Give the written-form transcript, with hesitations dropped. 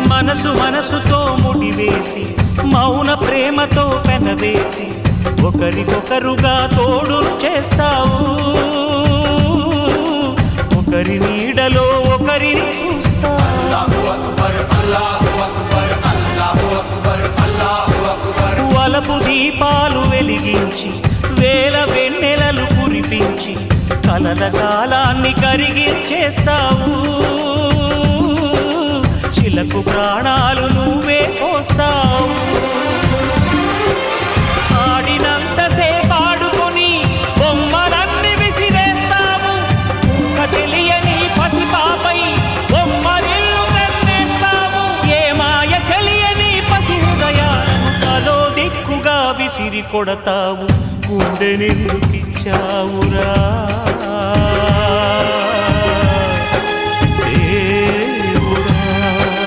మనసు మనసుతో ముడివేసి మౌన ప్రేమతో పెనవేసి ఒకరికొకరుగా తోడును చేస్తావు. ఒకరి నీడలో ఒకరిని చూస్తావు. వలపు దీపాలు వెలిగించి వేల వెన్నెలలు కురిపించి కలల కాలాన్ని కరిగించేస్తావు. శిలకు ప్రాణాలు నువ్వే పోస్తావు. ఆడినంతసేపు ఆడుకొని బొమ్మలన్నీ విసిరేస్తావు. ఊహ తెలియని పసిపాపై బొమ్మరిల్లు వెన్నేస్తావు. ఏ మాయ తెలియని పసి హృదయాలను తలో దిక్కుగా విసిరి కొడతావు. గుండెనెందుకిచ్చావురా?